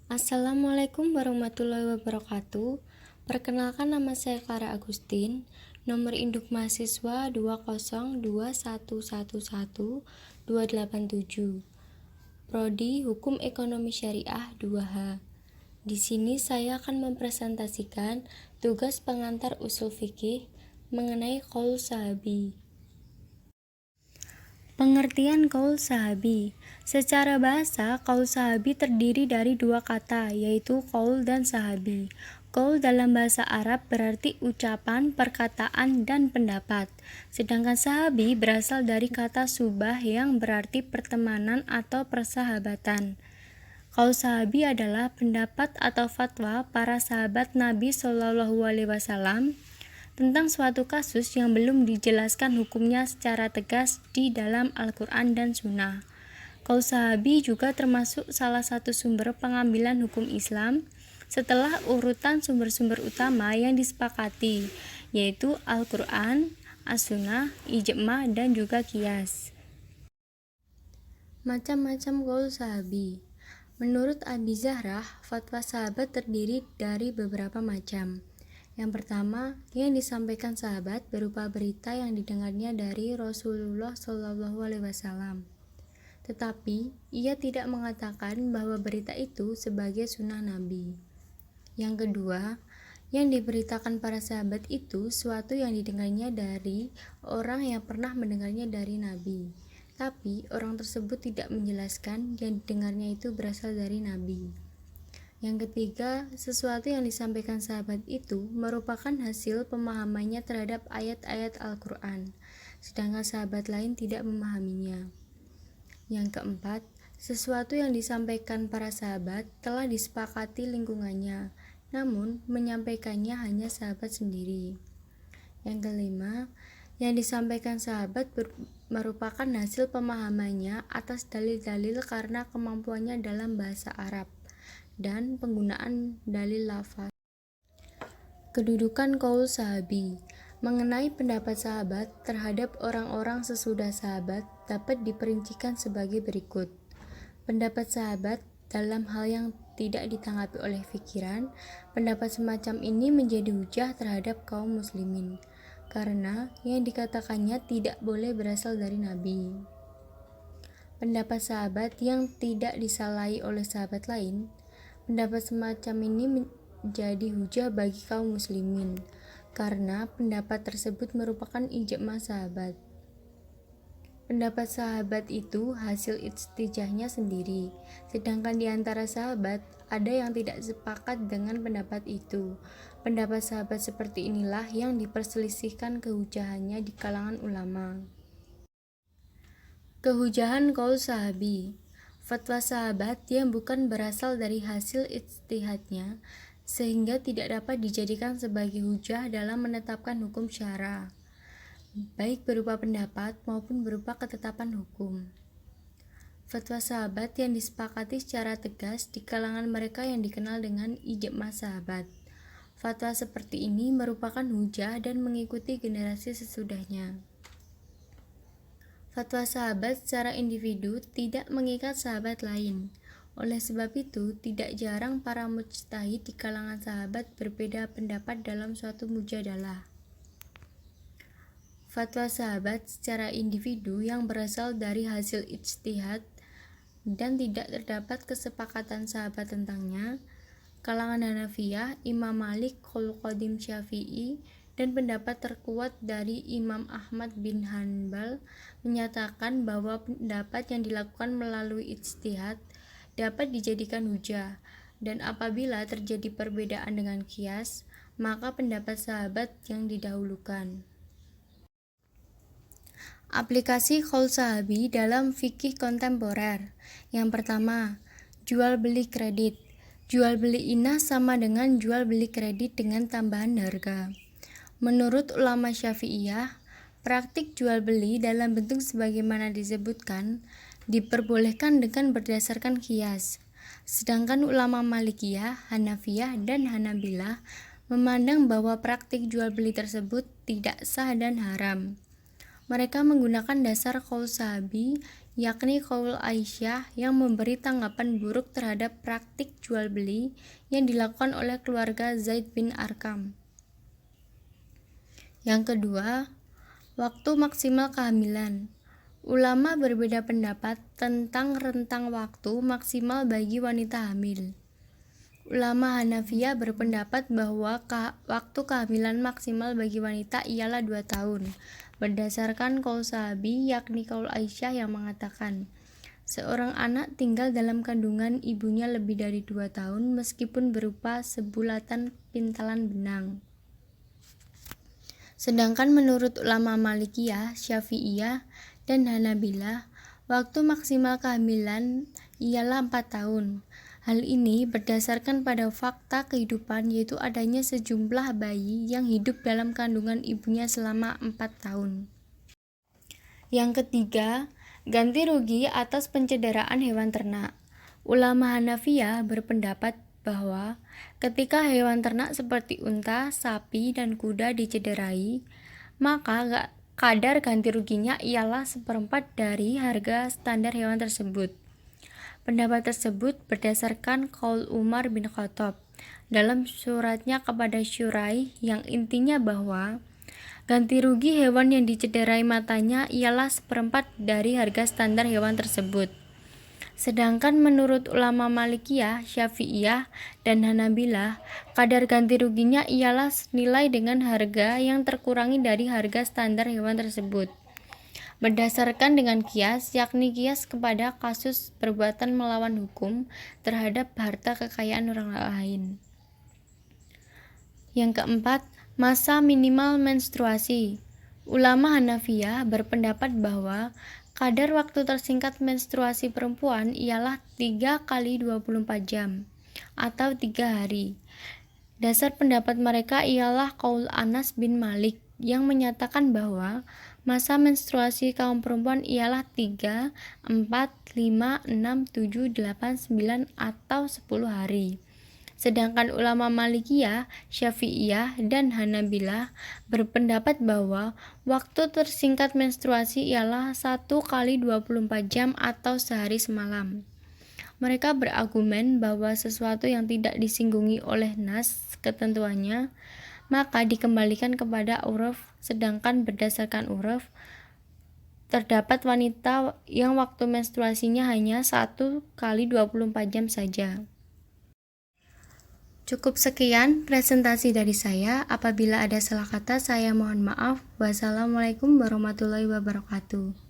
Assalamualaikum warahmatullahi wabarakatuh. Perkenalkan, nama saya Clara Agustin. Nomor induk mahasiswa 202111287. Prodi Hukum Ekonomi Syariah 2H. Di sini saya akan mempresentasikan tugas pengantar usul fikih mengenai qaul sahabi. Pengertian qaul sahabi. Secara bahasa, qaul sahabi terdiri dari dua kata, yaitu qaul dan sahabi. Qaul dalam bahasa Arab berarti ucapan, perkataan, dan pendapat. Sedangkan sahabi berasal dari kata subah yang berarti pertemanan atau persahabatan. Qaul sahabi adalah pendapat atau fatwa para sahabat Nabi SAW tentang suatu kasus yang belum dijelaskan hukumnya secara tegas di dalam Al-Quran dan Sunnah. Qaul sahabi juga termasuk salah satu sumber pengambilan hukum Islam setelah urutan sumber-sumber utama yang disepakati, yaitu Al-Quran, As-Sunnah, Ijma', dan juga Qiyas. Macam-macam qaul sahabi. Menurut Abi Zahrah, fatwa sahabat terdiri dari beberapa macam. Yang pertama, yang disampaikan sahabat berupa berita yang didengarnya dari Rasulullah SAW. Tetapi, ia tidak mengatakan bahwa berita itu sebagai sunnah Nabi. Yang kedua, yang diberitakan para sahabat itu suatu yang didengarnya dari orang yang pernah mendengarnya dari Nabi. Tapi, orang tersebut tidak menjelaskan yang didengarnya itu berasal dari Nabi. Yang ketiga, sesuatu yang disampaikan sahabat itu merupakan hasil pemahamannya terhadap ayat-ayat Al-Quran, sedangkan sahabat lain tidak memahaminya. Yang keempat, sesuatu yang disampaikan para sahabat telah disepakati lingkungannya, namun menyampaikannya hanya sahabat sendiri. Yang kelima, yang disampaikan sahabat merupakan hasil pemahamannya atas dalil-dalil karena kemampuannya dalam bahasa Arab dan penggunaan dalil lafaz. Kedudukan qaul sahabi. Mengenai pendapat sahabat terhadap orang-orang sesudah sahabat dapat diperincikan sebagai berikut. Pendapat sahabat dalam hal yang tidak ditanggapi oleh pikiran, pendapat semacam ini menjadi hujah terhadap kaum muslimin, karena yang dikatakannya tidak boleh berasal dari Nabi. Pendapat sahabat yang tidak disalahi oleh sahabat lain, pendapat semacam ini menjadi hujah bagi kaum muslimin, karena pendapat tersebut merupakan ijma' sahabat. Pendapat sahabat itu hasil ijtihadnya sendiri, sedangkan di antara sahabat ada yang tidak sepakat dengan pendapat itu. Pendapat sahabat seperti inilah yang diperselisihkan kehujahannya di kalangan ulama. Kehujahan qaul sahabi. Fatwa sahabat yang bukan berasal dari hasil ijtihadnya sehingga tidak dapat dijadikan sebagai hujah dalam menetapkan hukum syara, baik berupa pendapat maupun berupa ketetapan hukum. Fatwa sahabat yang disepakati secara tegas di kalangan mereka yang dikenal dengan ijma' sahabat. Fatwa seperti ini merupakan hujah dan mengikuti generasi sesudahnya. Fatwa sahabat secara individu tidak mengikat sahabat lain. Oleh sebab itu, tidak jarang para mujtahid di kalangan sahabat berbeda pendapat dalam suatu mujadalah. Fatwa sahabat secara individu yang berasal dari hasil ijtihad dan tidak terdapat kesepakatan sahabat tentangnya, kalangan Hanafiyah, Imam Malik, Qaul Qadim Syafi'i, dan pendapat terkuat dari Imam Ahmad bin Hanbal menyatakan bahwa pendapat yang dilakukan melalui ijtihad dapat dijadikan hujah, dan apabila terjadi perbedaan dengan qiyas, maka pendapat sahabat yang didahulukan. Aplikasi qaul sahabi dalam fikih kontemporer. Yang pertama, jual beli kredit. Jual beli inah sama dengan jual beli kredit dengan tambahan harga. Menurut ulama Syafi'iyah, praktik jual beli dalam bentuk sebagaimana disebutkan diperbolehkan dengan berdasarkan qiyas. Sedangkan ulama Malikiyah, Hanafiyah, dan Hanabilah memandang bahwa praktik jual beli tersebut tidak sah dan haram. Mereka menggunakan dasar qaul sahabi yakni qaul Aisyah yang memberi tanggapan buruk terhadap praktik jual beli yang dilakukan oleh keluarga Zaid bin Arqam. Yang kedua, waktu maksimal kehamilan. Ulama berbeda pendapat tentang rentang waktu maksimal bagi wanita hamil. Ulama Hanafiyah berpendapat bahwa waktu kehamilan maksimal bagi wanita ialah 2 tahun, berdasarkan qaul sahabi yakni qaul Aisyah yang mengatakan, seorang anak tinggal dalam kandungan ibunya lebih dari 2 tahun meskipun berupa sebulatan pintalan benang. Sedangkan menurut ulama Malikiyah, Syafi'iyah, dan Hanabilah, waktu maksimal kehamilan ialah 4 tahun. Hal ini berdasarkan pada fakta kehidupan, yaitu adanya sejumlah bayi yang hidup dalam kandungan ibunya selama 4 tahun. Yang ketiga, ganti rugi atas pencederaan hewan ternak. Ulama Hanafiyah berpendapat bahwa ketika hewan ternak seperti unta, sapi, dan kuda dicederai, maka kadar ganti ruginya ialah 1/4 dari harga standar hewan tersebut. Pendapat tersebut berdasarkan qaul Umar bin Khattab dalam suratnya kepada Syurai yang intinya bahwa ganti rugi hewan yang dicederai matanya ialah 1/4 dari harga standar hewan tersebut. Sedangkan menurut ulama Malikiyah, Syafi'iyah, dan Hanabilah, kadar ganti ruginya ialah senilai dengan harga yang terkurangi dari harga standar hewan tersebut. Berdasarkan dengan kias, yakni kias kepada kasus perbuatan melawan hukum terhadap harta kekayaan orang lain. Yang keempat, masa minimal menstruasi. Ulama Hanafiyah berpendapat bahwa kadar waktu tersingkat menstruasi perempuan ialah 3 kali 24 jam atau 3 hari. Dasar pendapat mereka ialah qaul Anas bin Malik yang menyatakan bahwa masa menstruasi kaum perempuan ialah 3, 4, 5, 6, 7, 8, 9 atau 10 hari. Sedangkan ulama Malikiyah, Syafi'iyah, dan Hanabilah berpendapat bahwa waktu tersingkat menstruasi ialah 1 kali 24 jam atau sehari semalam. Mereka berargumen bahwa sesuatu yang tidak disinggungi oleh nas ketentuannya, maka dikembalikan kepada uruf, sedangkan berdasarkan uruf, terdapat wanita yang waktu menstruasinya hanya 1 kali 24 jam saja. Cukup sekian presentasi dari saya. Apabila ada salah kata, saya mohon maaf. Wassalamualaikum warahmatullahi wabarakatuh.